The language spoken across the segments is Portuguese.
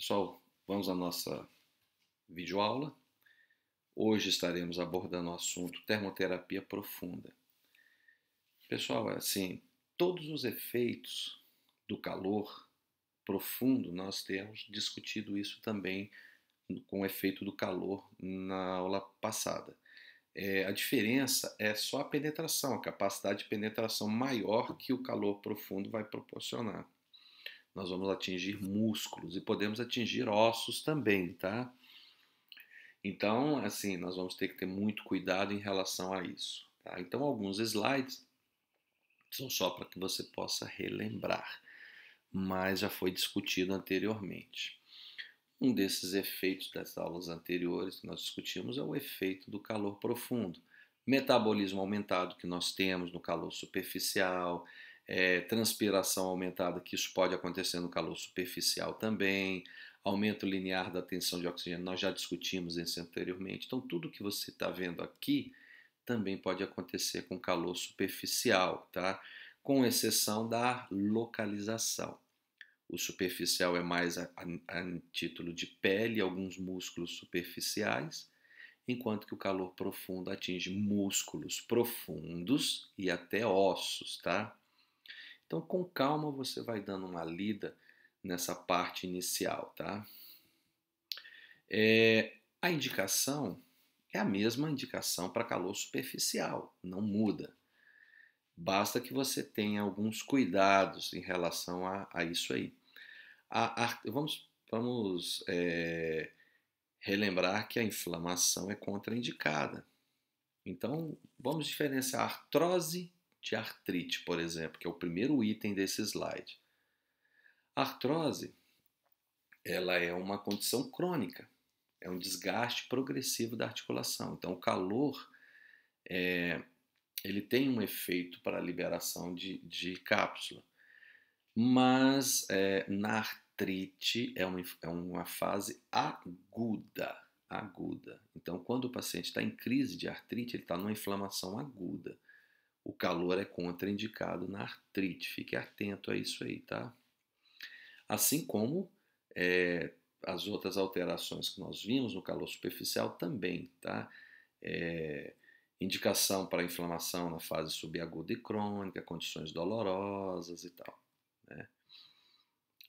Pessoal, vamos à nossa videoaula. Hoje estaremos abordando o assunto termoterapia profunda. Pessoal, todos os efeitos do calor profundo, nós temos discutido isso também com o efeito do calor na aula passada. A diferença é só a penetração, a capacidade de penetração maior que o calor profundo vai proporcionar. Nós vamos atingir músculos e podemos atingir ossos também, tá? Então, nós vamos ter que ter muito cuidado em relação a isso, tá? Então, alguns slides são só para que você possa relembrar, mas já foi discutido anteriormente. Um desses efeitos das aulas anteriores que nós discutimos é o efeito do calor profundo. Metabolismo aumentado que nós temos no calor superficial, transpiração aumentada, que isso pode acontecer no calor superficial também, aumento linear da tensão de oxigênio, nós já discutimos isso anteriormente. Então, tudo que você está vendo aqui também pode acontecer com calor superficial, tá? Com exceção da localização. O superficial é mais a título de pele e alguns músculos superficiais, enquanto que o calor profundo atinge músculos profundos e até ossos, tá? Então, com calma, você vai dando uma lida nessa parte inicial, tá? A indicação é a mesma indicação para calor superficial, não muda. Basta que você tenha alguns cuidados em relação a isso aí. Vamos relembrar que a inflamação é contraindicada. Então, vamos diferenciar artrose de artrite, por exemplo, que é o primeiro item desse slide. A artrose, ela é uma condição crônica, é um desgaste progressivo da articulação. Então, o calor, ele tem um efeito para a liberação de cápsula, mas na artrite é uma fase aguda. Então, quando o paciente está em crise de artrite, ele está numa inflamação aguda. O calor é contraindicado na artrite. Fique atento a isso aí, tá? Assim como as outras alterações que nós vimos no calor superficial também, tá? Indicação para inflamação na fase subaguda e crônica, condições dolorosas e tal, né?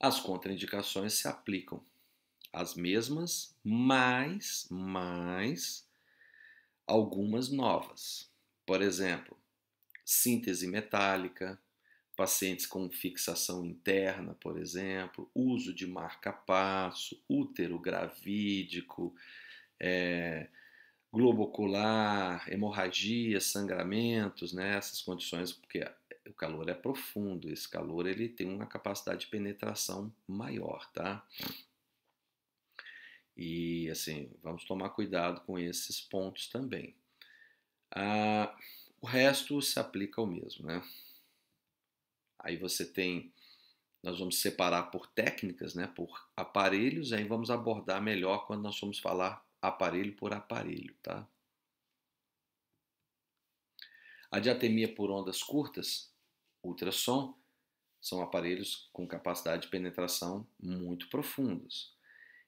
As contraindicações se aplicam as mesmas, mais algumas novas. Por exemplo, síntese metálica, pacientes com fixação interna, por exemplo, uso de marca-passo, útero gravídico, globo ocular, hemorragia, sangramentos, né? Essas condições, porque o calor é profundo, esse calor ele tem uma capacidade de penetração maior, tá? E vamos tomar cuidado com esses pontos também. O resto se aplica ao mesmo, né? Aí nós vamos separar por técnicas, né? Por aparelhos, aí vamos abordar melhor quando nós formos falar aparelho por aparelho, tá? A diatemia por ondas curtas, ultrassom, são aparelhos com capacidade de penetração muito profundas.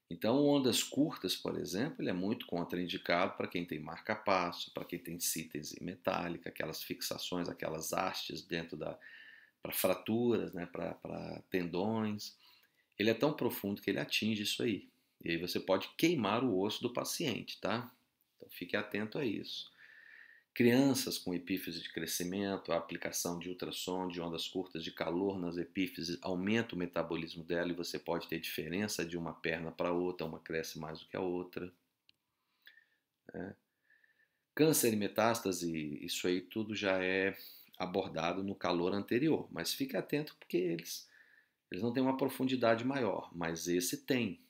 Então, ondas curtas, por exemplo, ele é muito contraindicado para quem tem marca-passo, para quem tem síntese metálica, aquelas fixações, aquelas hastes para fraturas, né, para tendões. Ele é tão profundo que ele atinge isso aí. E aí você pode queimar o osso do paciente, tá? Então fique atento a isso. Crianças com epífise de crescimento, a aplicação de ultrassom, de ondas curtas de calor nas epífises aumenta o metabolismo dela e você pode ter diferença de uma perna para outra, uma cresce mais do que a outra. Câncer e metástase, isso aí tudo já é abordado no calor anterior, mas fique atento porque eles não têm uma profundidade maior, mas esse tem.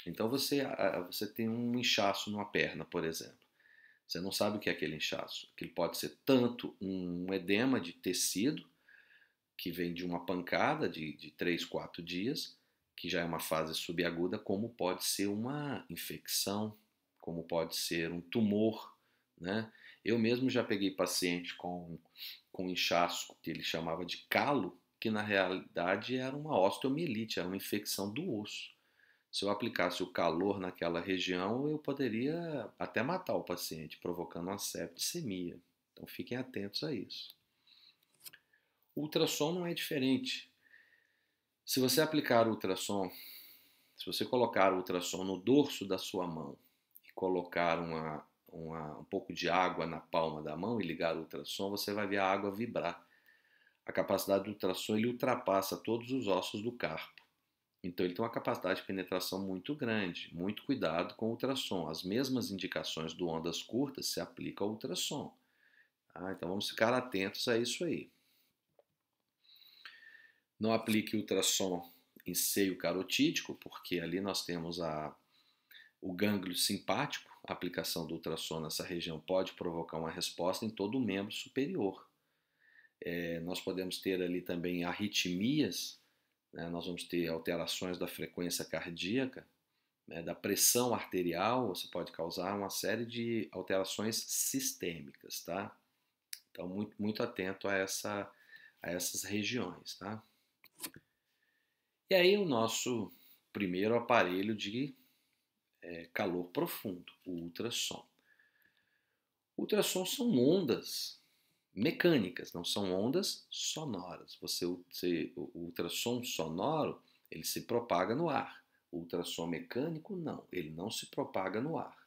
Então você tem um inchaço numa perna, por exemplo. Você não sabe o que é aquele inchaço. Aquilo pode ser tanto um edema de tecido, que vem de uma pancada de 3, 4 dias, que já é uma fase subaguda, como pode ser uma infecção, como pode ser um tumor, né? Eu mesmo já peguei paciente com inchaço, que ele chamava de calo, que na realidade era uma osteomielite, era uma infecção do osso. Se eu aplicasse o calor naquela região, eu poderia até matar o paciente, provocando uma septicemia. Então fiquem atentos a isso. O ultrassom não é diferente. Se você aplicar o ultrassom, se você colocar o ultrassom no dorso da sua mão e colocar um pouco de água na palma da mão e ligar o ultrassom, você vai ver a água vibrar. A capacidade do ultrassom ele ultrapassa todos os ossos do carpo. Então ele tem uma capacidade de penetração muito grande. Muito cuidado com o ultrassom. As mesmas indicações do ondas curtas se aplicam ao ultrassom. Tá? Então vamos ficar atentos a isso aí. Não aplique ultrassom em seio carotídeo, porque ali nós temos o gânglio simpático. A aplicação do ultrassom nessa região pode provocar uma resposta em todo o membro superior. Nós podemos ter ali também arritmias, né? Nós vamos ter alterações da frequência cardíaca, né? Da pressão arterial, você pode causar uma série de alterações sistêmicas, tá? Então, muito, muito atento a essas regiões, tá? E aí o nosso primeiro aparelho de calor profundo, o ultrassom. O ultrassom são ondas mecânicas, não são ondas sonoras. O ultrassom sonoro, ele se propaga no ar. O ultrassom mecânico, não, ele não se propaga no ar.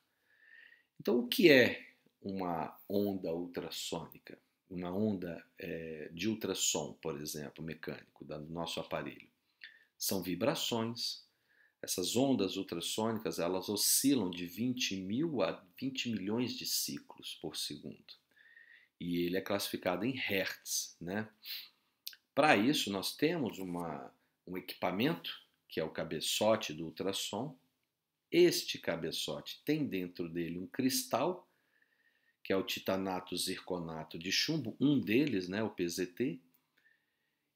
Então, o que é uma onda ultrassônica? Uma onda de ultrassom, por exemplo, mecânico, do nosso aparelho. São vibrações. Essas ondas ultrassônicas, elas oscilam de 20.000 a 20 milhões de ciclos por segundo. E ele é classificado em Hertz, né? Para isso, nós temos um equipamento, que é o cabeçote do ultrassom. Este cabeçote tem dentro dele um cristal, que é o titanato zirconato de chumbo, um deles, né, o PZT.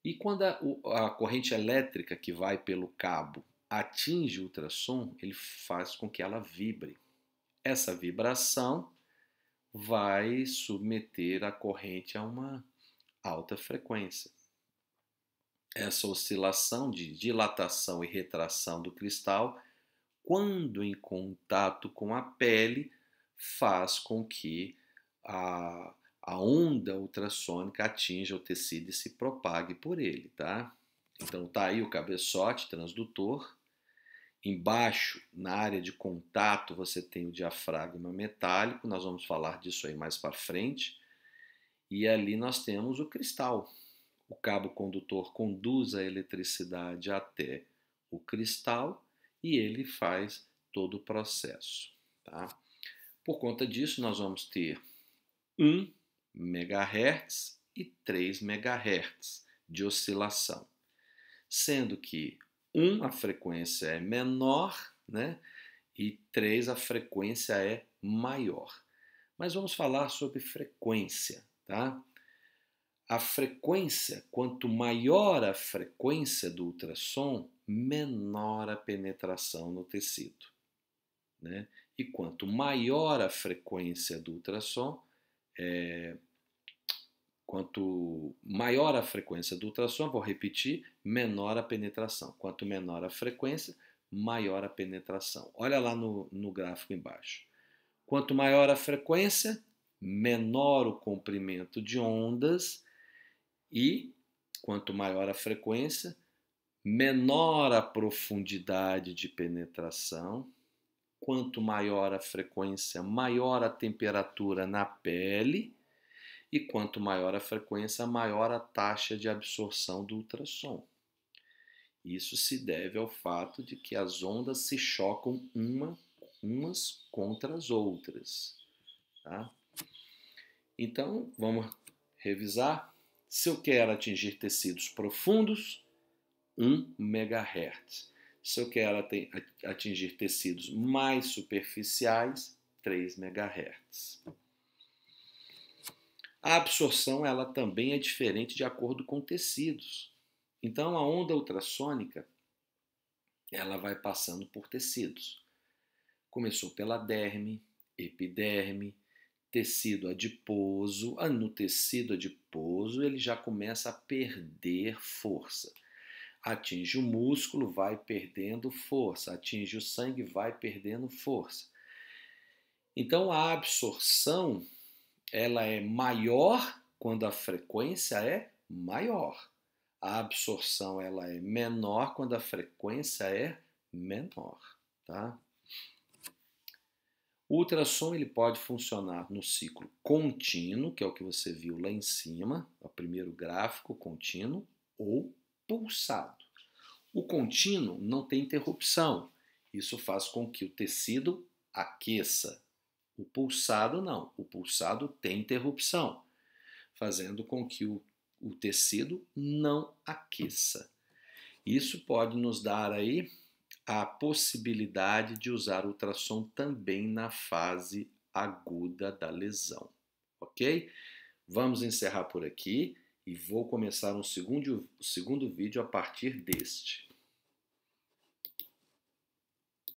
E quando a corrente elétrica que vai pelo cabo atinge o ultrassom, ele faz com que ela vibre. Essa vibração vai submeter a corrente a uma alta frequência. Essa oscilação de dilatação e retração do cristal, quando em contato com a pele, faz com que a onda ultrassônica atinja o tecido e se propague por ele, tá? Então tá aí o cabeçote transdutor. Embaixo, na área de contato, você tem o diafragma metálico, nós vamos falar disso aí mais para frente. E ali nós temos o cristal. O cabo condutor conduz a eletricidade até o cristal e ele faz todo o processo, tá? Por conta disso, nós vamos ter 1 MHz e 3 MHz de oscilação, sendo que 1 a frequência é menor, né? E 3 a frequência é maior. Mas vamos falar sobre frequência, tá? A frequência, quanto maior a frequência do ultrassom, menor a penetração no tecido, né? E quanto maior a frequência do ultrassom, vou repetir, menor a penetração. Quanto menor a frequência, maior a penetração. Olha lá no gráfico embaixo. Quanto maior a frequência, menor o comprimento de ondas e, quanto maior a frequência, menor a profundidade de penetração. Quanto maior a frequência, maior a temperatura na pele. E quanto maior a frequência, maior a taxa de absorção do ultrassom. Isso se deve ao fato de que as ondas se chocam umas contra as outras. Tá? Então, vamos revisar. Se eu quero atingir tecidos profundos, 1 MHz. Se eu quero atingir tecidos mais superficiais, 3 MHz. A absorção ela também é diferente de acordo com tecidos. Então, a onda ultrassônica ela vai passando por tecidos. Começou pela derme, epiderme, tecido adiposo. No tecido adiposo ele já começa a perder força. Atinge o músculo, vai perdendo força. Atinge o sangue, vai perdendo força. Então, a absorção, ela é maior quando a frequência é maior. A absorção, ela é menor quando a frequência é menor, tá? O ultrassom ele pode funcionar no ciclo contínuo, que é o que você viu lá em cima, o primeiro gráfico contínuo, ou pulsado. O contínuo não tem interrupção. Isso faz com que o tecido aqueça. O pulsado não. O pulsado tem interrupção, fazendo com que o tecido não aqueça. Isso pode nos dar aí a possibilidade de usar ultrassom também na fase aguda da lesão, ok? Vamos encerrar por aqui e vou começar um segundo vídeo a partir deste.